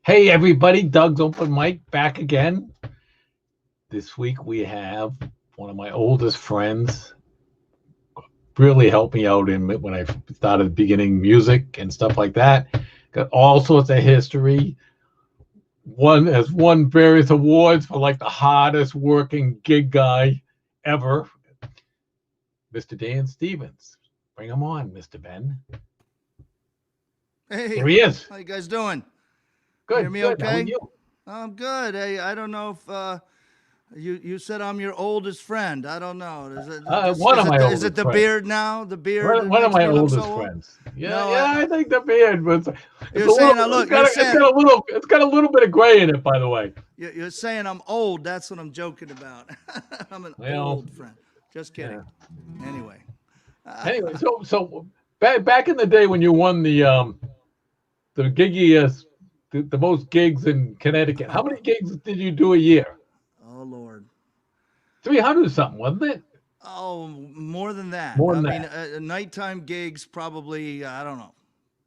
Hey everybody, Doug's Open Mic back again. This week we have one of my oldest friends really helped me out in when I started beginning music and stuff like that. Got all sorts of history. Won various awards for like the hardest working gig guy ever. Mr. Dan Stevens. Bring him on, Mr. Ben. Hey, Here he is. how you guys doing? Hear Good, me good. How are okay? you? I'm good. Hey, I don't know if you said I'm your oldest friend. I don't know. Is it just One of my is it oldest the friends. beard now? The beard that One of makes my me look so oldest old? friends. Yeah, No, yeah, I think the beard was it's you're a little saying I it's look. got it's got a little bit of gray in it, by the way. You're saying I'm old. That's what I'm joking about. I'm an Well, old friend. Just yeah. kidding. Anyway, Anyway, so back in the day when you won the giggiest the most gigs in Connecticut, how many gigs did you do a year? oh Lord. 300 something, wasn't it? Oh, more than that. More I than mean, that. nighttime gigs probably I don't know,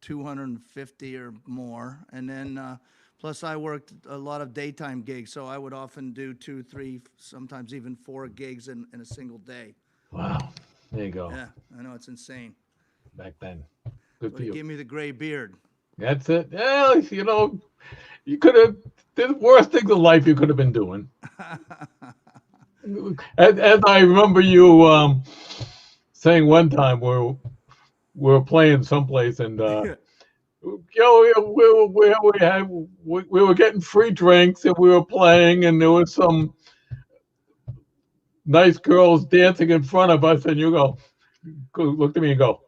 250 or more, and then plus I worked a lot of daytime gigs, so I would often do two, three, sometimes even four gigs in a single day. Wow. There you go. Yeah, I know it's insane. Back then. That's Good for what it you. gave me the gray beard. That's it. Yeah, you could have there's worse things in life you could have been doing. As I remember you saying one time where we were playing someplace and we were getting free drinks and we were playing and there was some nice girls dancing in front of us and go looked at me and go,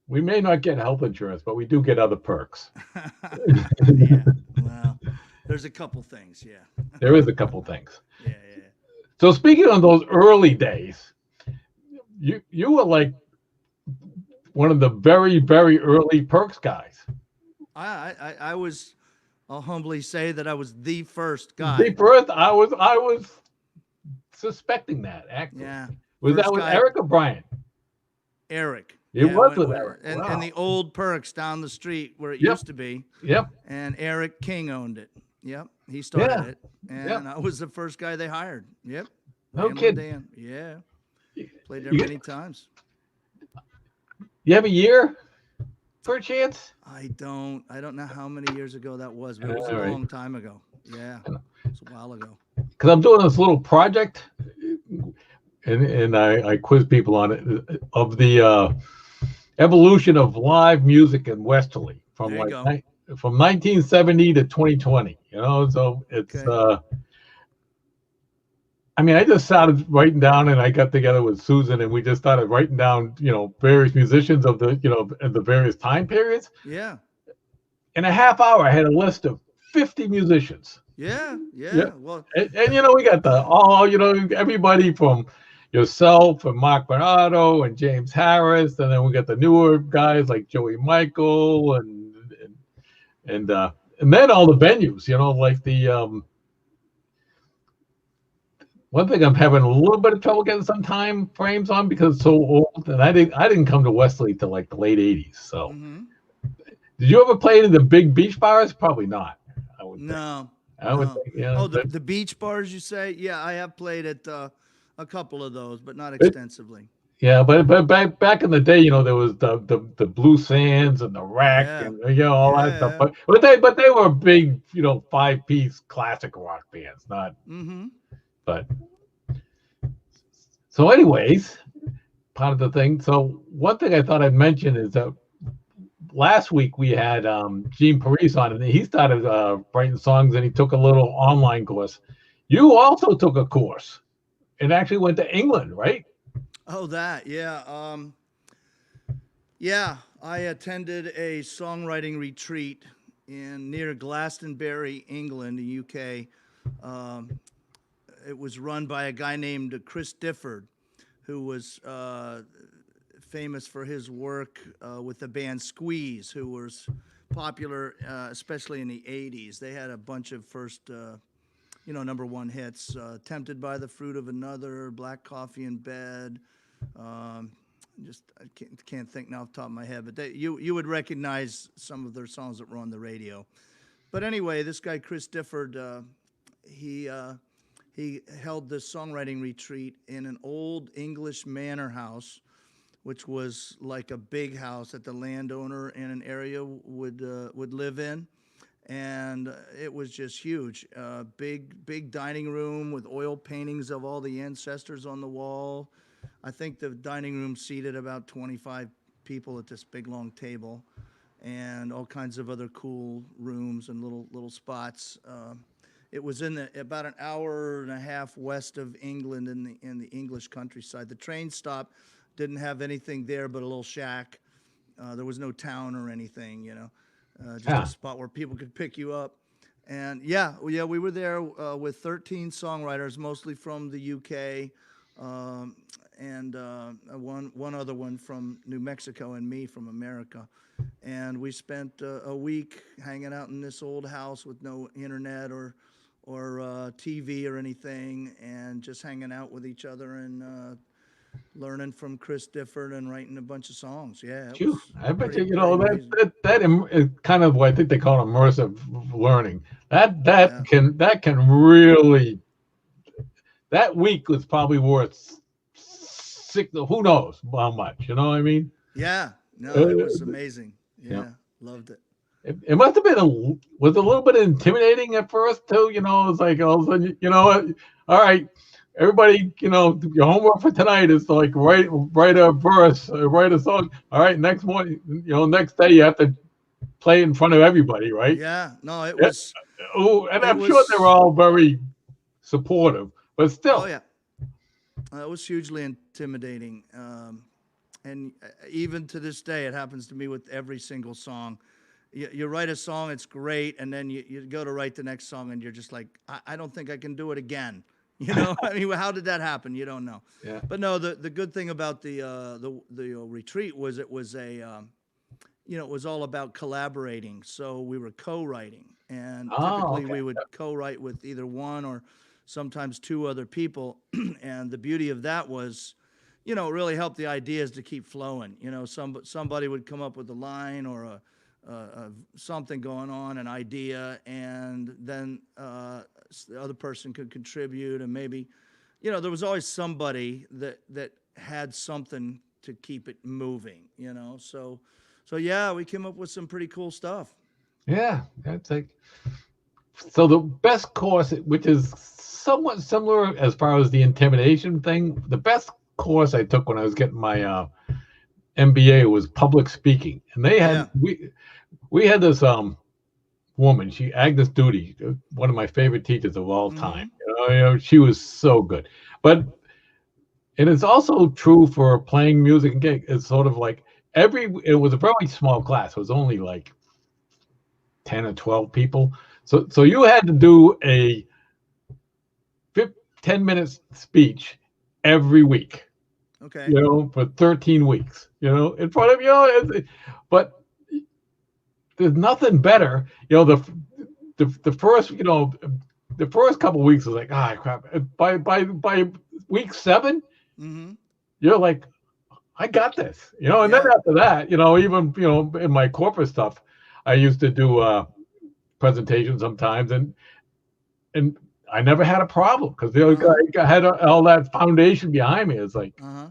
we may not get health insurance, but we do get other perks. Yeah. Well, there's a couple things. Yeah. There is a couple things. Yeah. So speaking of those early days, you were like one of the very, very early perks guys. I was. I'll humbly say that I was the first The guy. first I was suspecting that actually. Yeah, Was that first with guy Eric or Brian? Eric. It Yeah, was with Eric. and Wow. the old Perks down the street where it Yep. used to be, Yep. and Eric King owned it. Yep, he started Yeah. it, Yep. and I was the first guy they hired. Yep, No Ramblin kidding. Dan. Yeah, played there You, many times. you have a year for a chance? I don't know how many years ago that was, but it was a All right. long time ago. Yeah, it was a while ago. Because I'm doing this little project, and I quiz people on it of the evolution of live music in Westerly There you go. from 1970 to 2020. So it's Okay. I mean, I just started writing down, and I got together with Susan, and we just started writing down, various musicians of the various time periods. Yeah. In a half hour, I had a list of 50 musicians. Yeah. Yeah, Yeah. Well, and we got everybody from yourself and Mark Bernardo and James Harris, and then we got the newer guys like Joey Michael and then all the venues, like the one thing I'm having a little bit of trouble getting some time frames on because it's so old, and I didn't come to Wesley till like the late '80s. So, mm-hmm. did you ever play in the big beach bars? Probably not. I would think. No, I would no. think, yeah. Oh, But the beach bars you say? Yeah, I have played at a couple of those, but not extensively. yeah, but back in the day, there was the Blue Sands and the Wreck Yeah, and all that stuff. yeah. But they were big, 5-piece classic rock bands, not. Mm-hmm. But so, anyways, part of the thing. So one thing I thought I'd mention is that last week we had Gene Parise on, and he started writing songs, and he took a little online course. You also took a course and actually went to England, right? Oh, that. Yeah. Yeah. I attended a songwriting retreat in near Glastonbury, England, the UK. It was run by a guy named Chris Difford, who was famous for his work with the band Squeeze, who was popular, especially in the 80s. They had a bunch of first, number one hits Tempted by the Fruit of Another, Black Coffee in Bed. Just I can't think now off the top of my head, but you would recognize some of their songs that were on the radio. But anyway, this guy Chris Difford, he uh, he held this songwriting retreat in an old English manor house, which was like a big house that the landowner in an area would live in, and it was just huge. Big dining room with oil paintings of all the ancestors on the wall. I think the dining room seated about 25 people at this big long table, and all kinds of other cool rooms and little spots. It was in about an hour and a half west of England in the English countryside. The train stop didn't have anything there but a little shack. There was no town or anything, just Yeah. a spot where people could pick you up. And yeah, we were there with 13 songwriters, mostly from the UK, and one other one from New Mexico, and me from America. And we spent a week hanging out in this old house with no internet or TV or anything, and just hanging out with each other and learning from Chris Difford and writing a bunch of songs. Yeah, it Phew, was I bet you, pretty amazing. is kind of what I think they call immersive learning. That that Yeah, can that can really, that week was probably worth six, who knows how much, you know what I mean? yeah. No, it was Uh, amazing. yeah. Yeah, loved it. It must have been was a little bit intimidating at first too, it's like all of a sudden, you know what, all right, everybody, your homework for tonight is to like write a verse, write a song. All right, next morning, next day you have to play in front of everybody, right? Yeah, no, it Yeah. was. Oh, and It I'm sure they're was. all very supportive, but Oh still. yeah, it was hugely intimidating. And even to this day, it happens to me with every single song. You write a song, it's great, and then you go to write the next song, and you're just like, I don't think I can do it again. I mean, how did that happen? You don't know. Yeah. But no, the good thing about the retreat was it was all about collaborating. So we were co-writing, and Oh, typically okay. we would co-write with either one or sometimes two other people. And the beauty of that was, it really helped the ideas to keep flowing. Somebody would come up with a line or something going on, an idea, and then the other person could contribute, and maybe, there was always somebody that had something to keep it moving. So yeah, we came up with some pretty cool stuff. Yeah, that's like, so the best course, which is somewhat similar as far as the intimidation thing, the best course I took when I was getting my MBA was public speaking, and Yeah. we had this woman, Agnes Duty, one of my favorite teachers of all time. Mm-hmm. She was so good. But and it's also true for playing music and gig. It's sort of like it was a very small class. It was only like 10 or 12 people. So you had to do a 10 minute speech every week, Okay. for 13 weeks, in front of but there's nothing better. The first, the first couple of weeks was like, ah, crap. By week 7, Mm-hmm. you're like, I got this, and then Yeah. after that, even, in my corporate stuff, I used to do presentations sometimes, and I never had a problem because Uh-huh. I had all that foundation behind me. It's like, Uh-huh.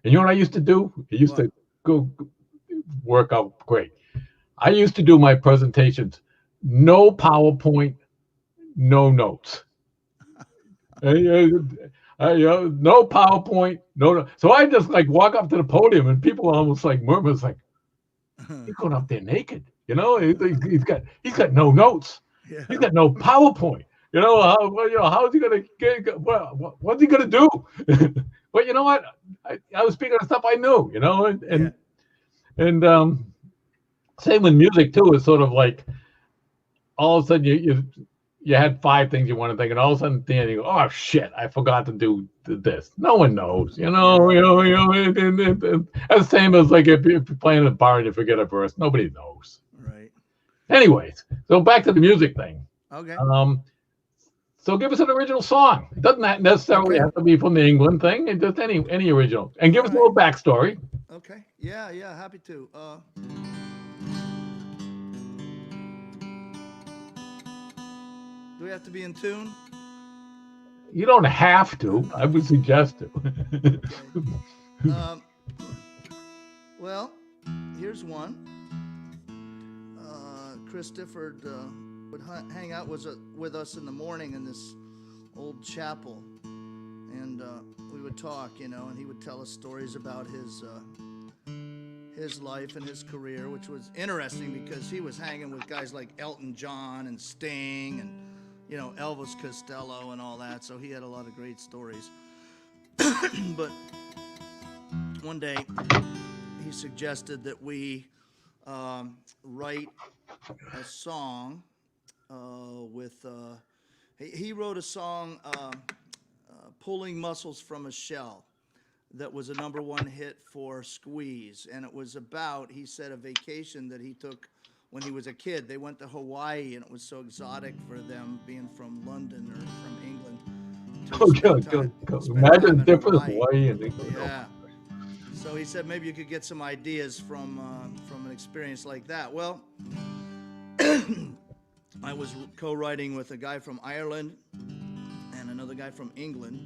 and you know what I used to do? I used What? to go work out great. I used to do my presentations, no PowerPoint, no notes. No PowerPoint, no. So I just like walk up to the podium, and people almost like murmur, it's like, he's going up there naked. He's got no notes. He's Yeah. got no PowerPoint. How is he going to get? What's he going to do? But you know what? I was speaking of stuff I knew. And Yeah. and, and same with music too. It's sort of like all of a sudden you had 5 things you want to think, and all of a sudden at the end you go, oh shit, I forgot to do this. No one knows. Yeah. Right. And that's the same as like if you're playing a bar and you forget a verse. Nobody knows. Right. Anyways, so back to the music thing. Okay. Um, so give us an original song. It doesn't necessarily Okay. have to be from the England thing, and just any original. And give All us a right. little backstory. Okay. Yeah. Yeah. Happy to. Yeah. Yeah. Happy to. Yeah. Yeah. Yeah. Happy to. Yeah. Yeah. Yeah. Happy to. Yeah. Yeah. Yeah. Happy to. Yeah. Yeah. Yeah. Happy to. Yeah. Yeah. Yeah. Happy to. Yeah. Yeah. Happy to. Yeah. Yeah. Yeah. Happy to. Yeah. Yeah. Yeah. Happy to. Yeah. Yeah. Yeah. Happy to. Yeah. Yeah. Yeah. Happy to. Do we have to be in tune? You don't have to. I would suggest to. Okay. Well, here's one. Chris Difford would hang out with us in the morning in this old chapel, and we would talk, and he would tell us stories about his life and his career, which was interesting because he was hanging with guys like Elton John and Sting and Elvis Costello and all that, so he had a lot of great stories. But one day he suggested that we write a song with he wrote a song, Pulling Muscles from a Shell, that was a #1 hit for Squeeze, and it was about, he said, a vacation that he took when he was a kid. They went to Hawaii, and it was so exotic for them, being from London or from England. Imagine the difference, Hawaii and England. Yeah. So he said maybe you could get some ideas from an experience like that. Well, I was co-writing with a guy from Ireland and another guy from England.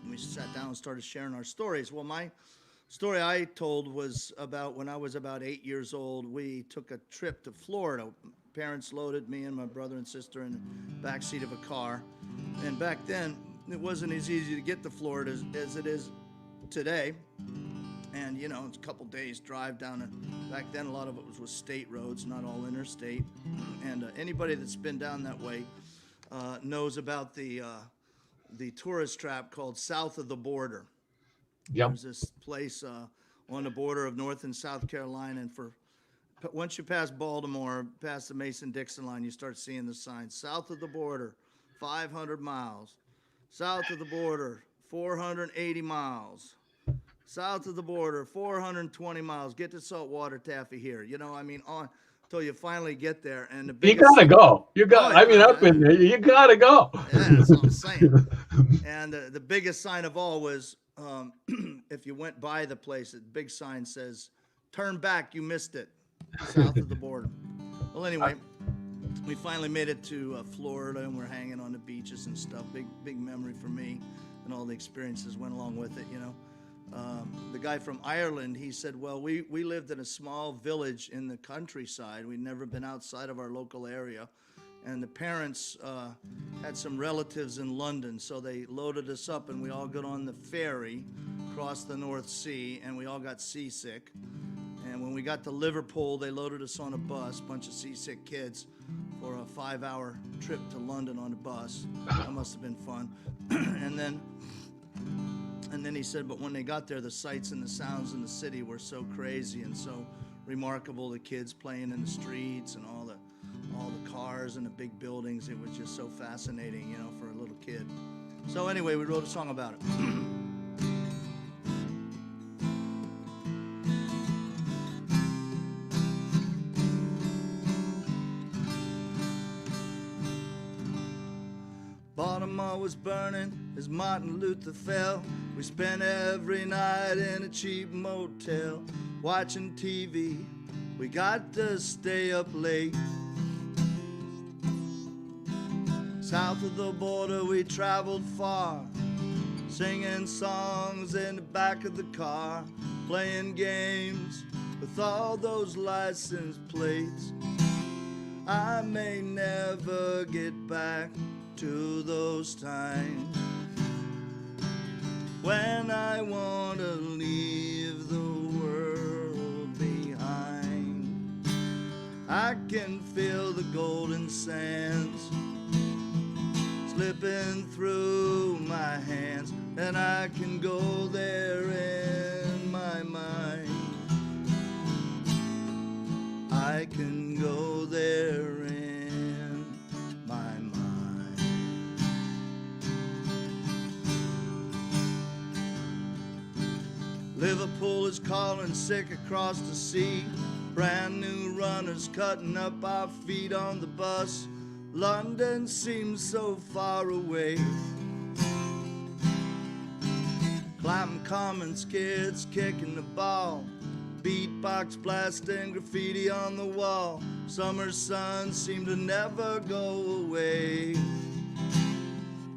And we sat down and started sharing our stories. Well, my story I told was about when I was about 8 years old. We took a trip to Florida. Parents loaded me and my brother and sister in the back seat of a car. And back then, it wasn't as easy to get to Florida as it is today. And, it's a couple days drive down. Back then, a lot of it was state roads, not all interstate. And anybody that's been down that way knows about the tourist trap called South of the Border. Yep. There's this place on the border of North and South Carolina, and once you pass Baltimore, past the Mason-Dixon line, you start seeing the signs. South of the border, 500 miles. South of the border, 480 miles. South of the border, 420 miles. Get to saltwater taffy here. On until you finally get there. And you gotta go. I've been there. You gotta go. Yeah, that's what I'm saying. And the biggest sign of all was if you went by the place, the big sign says, "Turn back, you missed it." South of the border. Well, anyway, we finally made it to Florida, and we're hanging on the beaches and stuff. Big memory for me, and all the experiences went along with it. The guy from Ireland, he said, well, we lived in a small village in the countryside. We'd never been outside of our local area. And the parents had some relatives in London, so they loaded us up, and we all got on the ferry, crossed the North Sea, and we all got seasick. And when we got to Liverpool, they loaded us on a bus, bunch of seasick kids, for a 5-hour trip to London on a bus. That must have been fun. And then he said, but when they got there, the sights and the sounds in the city were so crazy and so remarkable. The kids playing in the streets and all the cars and the big buildings. It was just so fascinating, for a little kid. So anyway, we wrote a song about it. Baltimore was burning as Martin Luther fell. We spent every night in a cheap motel watching TV. We got to stay up late. South of the border we traveled far, singing songs in the back of the car, playing games with all those license plates. I may never get back to those times when I want to leave the world behind. I can feel the golden sands slipping through my hands, and I can go there in my mind. I can go there in my mind. Liverpool is calling sick across the sea. Brand new runners cutting up our feet on the bus. London seems so far away. Clapham Commons kids kicking the ball, beatbox blasting, graffiti on the wall. Summer sun seemed to never go away.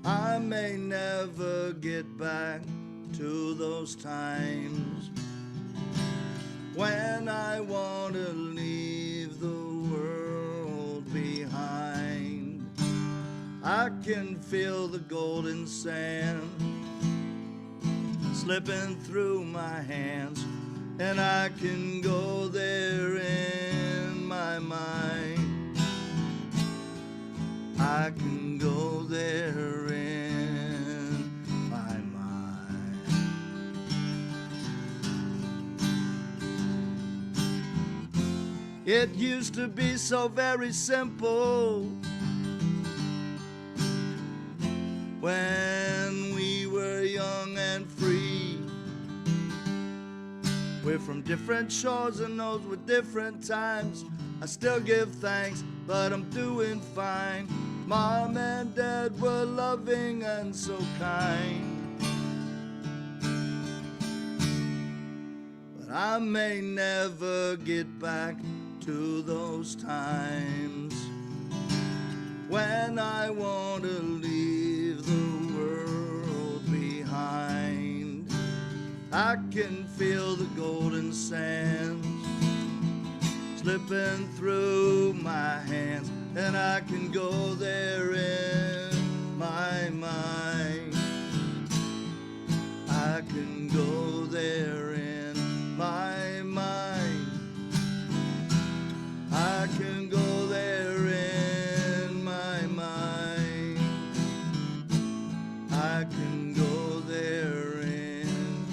I may never get back to those times when I want to leave the world behind. I can feel the golden sand slipping through my hands, and I can go there in my mind. I can go there in my mind. It used to be so very simple when we were young and free. We're from different shores and those were different times. I still give thanks, but I'm doing fine. Mom and Dad were loving and so kind. But I may never get back to those times when I want to leave the world behind. I can feel the golden sands slipping through my hands, and I can go there in my mind. I can go there in my mind. I can go there in my mind. I can go there in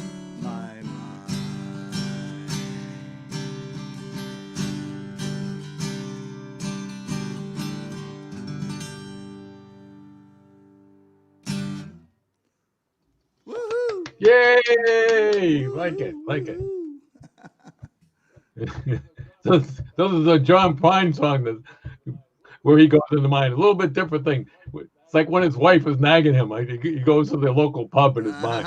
my mind. Woohoo! Yay! Like it. Those are the John Prine song that where he goes into mine. A little bit different thing. It's like when his wife is nagging him. Like he goes to the local pub in his mind.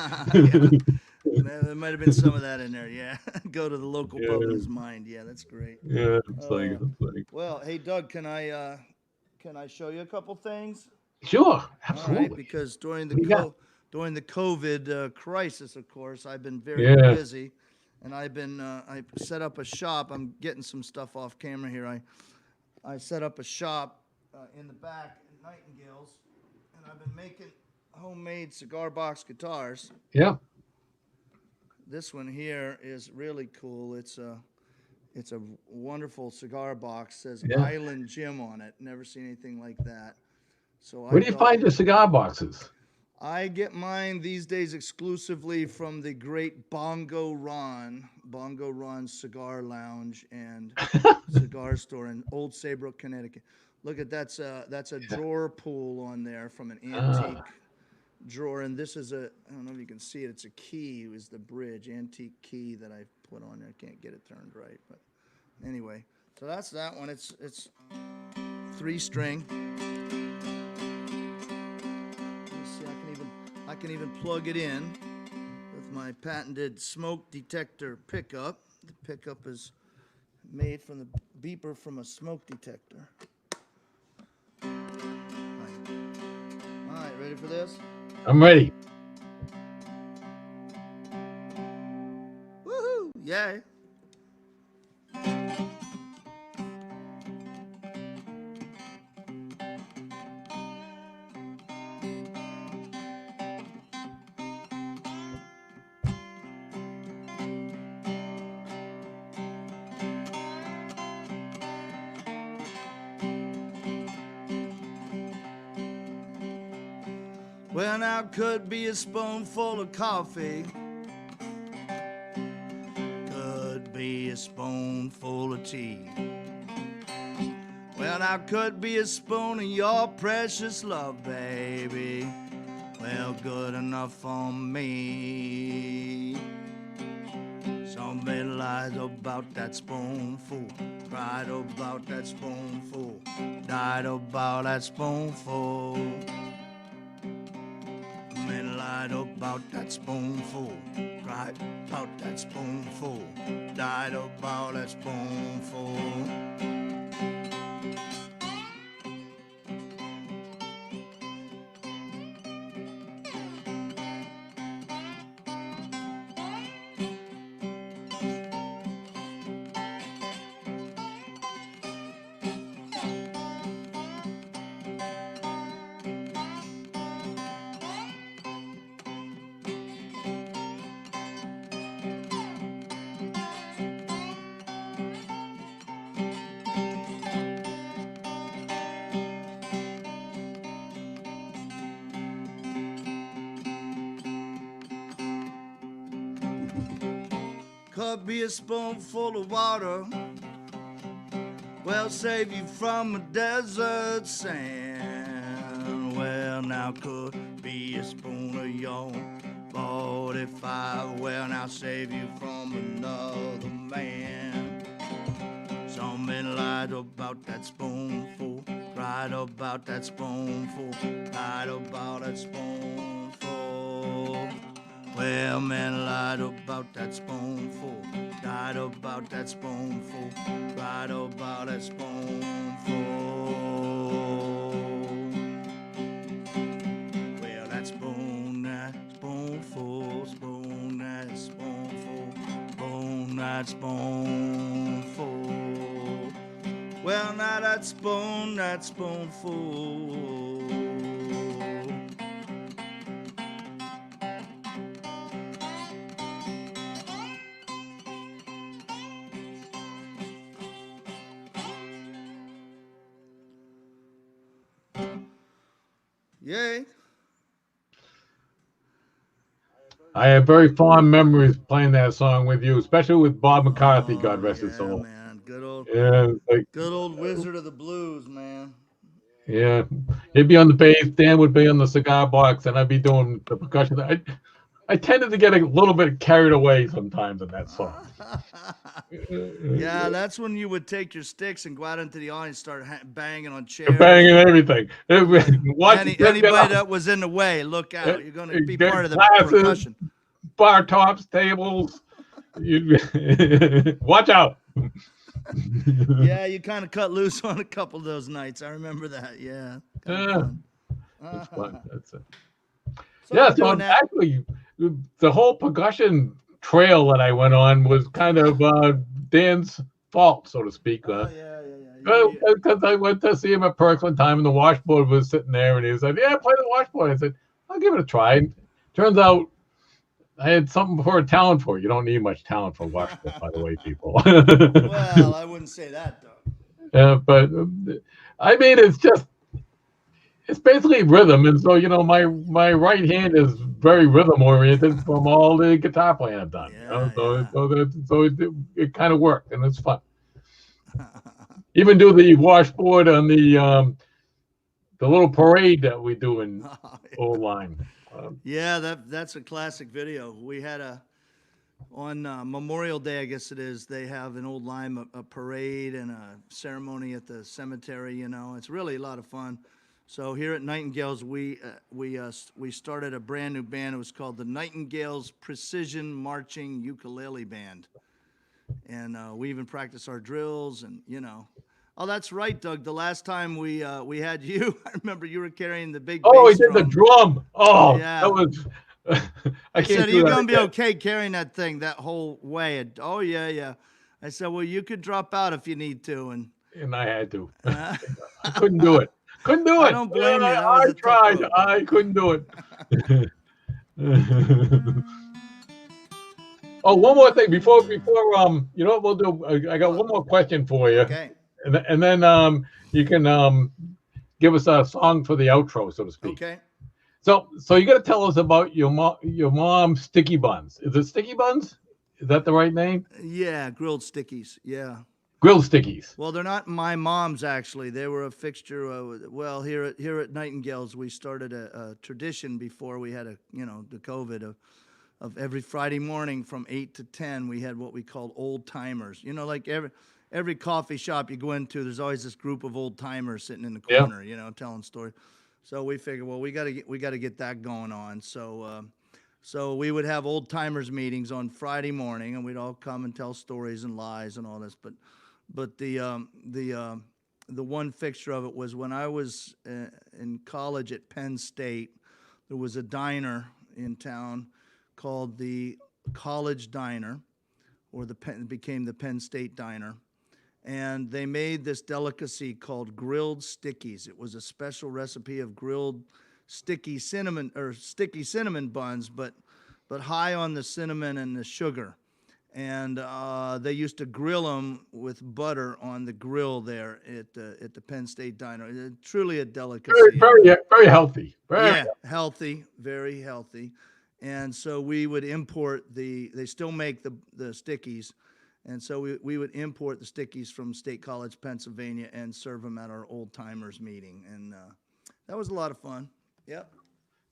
Yeah. There might have been some of that in there. Yeah, go to the local pub in Yeah. his mind. Yeah, that's great. Yeah, it's like Well, hey Doug, can I show you a couple things? sure, All right, absolutely. because during What do you got? during the COVID crisis, of course, I've been very Yeah. busy, and I've been I set up a shop. I'm getting some stuff off camera here. I set up a shop in the back at Nightingale's, and I've been making homemade cigar box guitars. Yeah. This one here is really cool. It's a wonderful cigar box. Says Yeah. Island Jim on it. Never seen anything like that. So Where do you find your cigar boxes? I get mine these days exclusively from the great Bongo Ron Cigar Lounge and Cigar Store in Old Saybrook, Connecticut. Look at that's a drawer pull on there from an antique drawer, and this is I don't know if you can see it. It's a key. It was the bridge antique key that I put on there. I can't get it turned right, but anyway. So that's that one. It's 3-string. I can even plug it in with my patented smoke detector pickup. The pickup is made from the beeper from a smoke detector. All right, ready for this? I'm ready. Woohoo! Yay! When I could be a spoonful of coffee, could be a spoonful of tea. When I could be a spoon of your precious love, baby, well, good enough for me. Somebody lied about that spoonful, cried about that spoonful, died about that spoonful. died about that spoonful, cried about that spoonful, died about that spoonful. Could be a spoonful of water, well, save you from a desert sand. Well, now could be a spoon of your 45, well, now save you from another man. Some men lied about that spoonful, cried about that spoonful, lied about that spoonful. Well, men lied about that spoonful, died about that spoonful, cried about that spoonful. Well, that spoonful, spoon, that spoonful, spoon, that spoonful. Well, now that spoonful. Yay. I have very fond memories playing that song with you, especially with Bob McCarthy, God rest his soul. Man. Good old, Yeah, good old Wizard of the Blues, man. yeah. He'd be on the bass, Dan would be on the cigar box, and I'd be doing the percussion. I tended to get a little bit carried away sometimes in that song. Yeah, that's when you would take your sticks and go out into the audience and start banging on chairs. Banging everything. Anybody that was in the way, look out. You're going to be part of the glasses, percussion. Bar tops, tables. Watch out. Yeah, you kind of cut loose on a couple of those nights. I remember that. Yeah. That's fun. That's it. So Yeah, so actually, the whole percussion trail that I went on was kind of Dan's fault, so to speak. Yeah. Because I went to see him at Perks one time, and the washboard was sitting there, and he said, "Yeah, play the washboard." I said, "I'll give it a try." And turns out I had something for a talent for it. You don't need much talent for washboard, by the way, people. Well, I wouldn't say that though. But I mean, it's basically rhythm, and so my right hand is very rhythm oriented from all the guitar playing I've done. So it kind of worked, and it's fun. Even do the washboard on the little parade that we do in Old Line. Yeah, that's a classic video. We had on Memorial Day, I guess it is. They have an Old Line a parade and a ceremony at the cemetery. It's really a lot of fun. So here at Nightingales, we started a brand new band. It was called the Nightingales Precision Marching Ukulele Band, and we even practice our drills and Oh, that's right, Doug. The last time we had you, I remember you were carrying the big. Oh, bass he did drum. the drum. Oh, yeah. That was. I said, "Are you gonna be okay carrying that thing that whole way?" Oh yeah. I said, "Well, you could drop out if you need to," and I had to. I couldn't do it. Couldn't do it. I don't blame you. That was I tried. I couldn't do it. Oh, one more thing before you know what we'll do? I got one more question for you. Okay. And then you can give us a song for the outro, so to speak. Okay. So you got to tell us about your mom's sticky buns. Is it sticky buns? Is that the right name? Yeah, grilled stickies. Yeah. Grilled stickies. Well, they're not my mom's actually. They were a fixture. Well, here at Nightingales, we started a tradition before we had the COVID of every Friday morning from 8 to 10, we had what we called old timers. Like every coffee shop you go into, there's always this group of old timers sitting in the corner, telling stories. So we figured, well, we got to get that going on. So we would have old timers meetings on Friday morning, and we'd all come and tell stories and lies and all this. But the one fixture of it was when I was in college at Penn State. There was a diner in town called the College Diner, or became the Penn State Diner. And they made this delicacy called grilled stickies. It was a special recipe of grilled sticky cinnamon buns, but high on the cinnamon and the sugar. And they used to grill them with butter on the grill there at the Penn State Diner. Truly a delicacy. Very healthy. Yeah, healthy, very healthy. And so we would import they still make the stickies. And so we would import the stickies from State College, Pennsylvania, and serve them at our old timers meeting. And that was a lot of fun. Yep.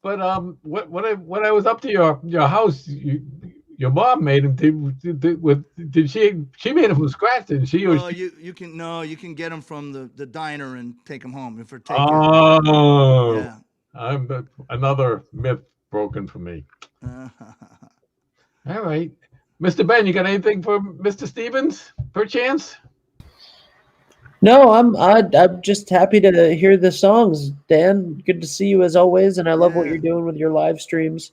But when I was up to your house, your mom made them. Did she made them from scratch? Didn't she? Well, you can get them from the diner and take them home for takeout. Oh, Yeah. Another myth broken for me. All right, Mr. Ben, you got anything for Mr. Stevens, perchance? No, I'm just happy to hear the songs, Dan. Good to see you as always, and I love what you're doing with your live streams.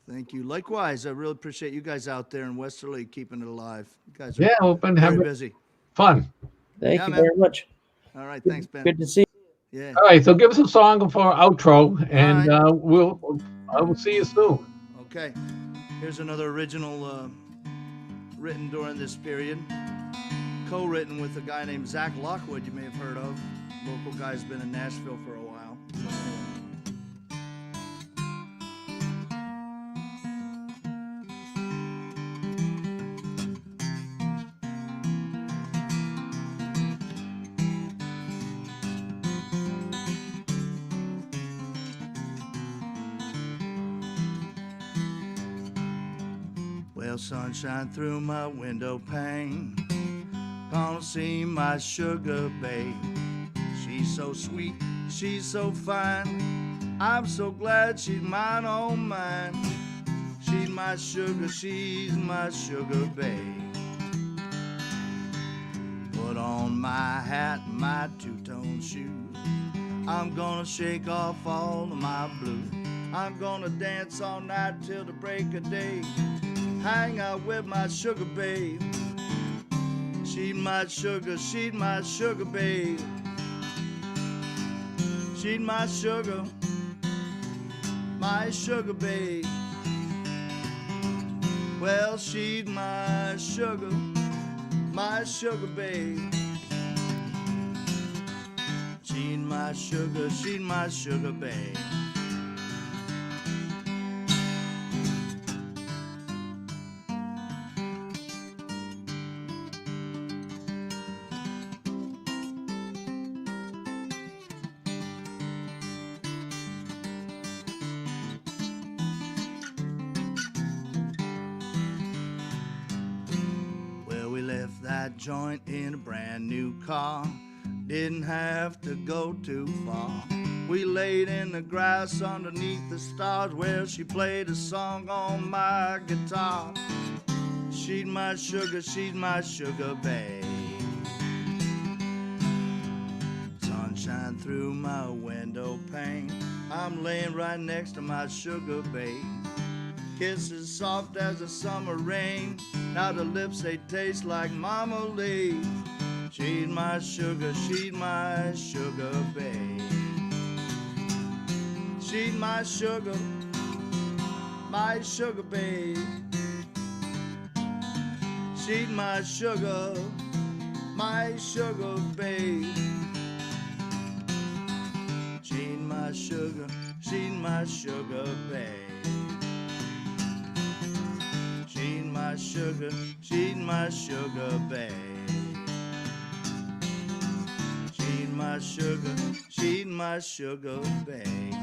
Thank you. Likewise, I really appreciate you guys out there in Westerly keeping it alive. You guys are we've been very busy. Fun. Thank you very much. All right, thanks, Ben. Good to see you. Yeah. All right, so give us a song for our outro, and I will see you soon. Okay. Here's another original written during this period. Co-written with a guy named Zach Lockwood, you may have heard of. Local guy's been in Nashville for a while. Well, sunshine through my window pane, gonna see my sugar babe. She's so sweet, she's so fine, I'm so glad she's mine, oh mine. She's my sugar babe. Put on my hat and my two-tone shoes, I'm gonna shake off all of my blues. I'm gonna dance all night till the break of day, hang out with my sugar babe. She's my sugar babe. She's my sugar babe. Well, she's my sugar babe. She's my sugar babe. That joint in a brand new car, didn't have to go too far. We laid in the grass underneath the stars where she played a song on my guitar. She's my sugar babe. Sunshine through my window pane, I'm laying right next to my sugar babe. Kisses soft as the summer rain, now the lips they taste like marmalade. She's my sugar babe. She's my sugar babe. She's my sugar babe. She's my sugar babe. She's my sugar babe. She's my sugar babe.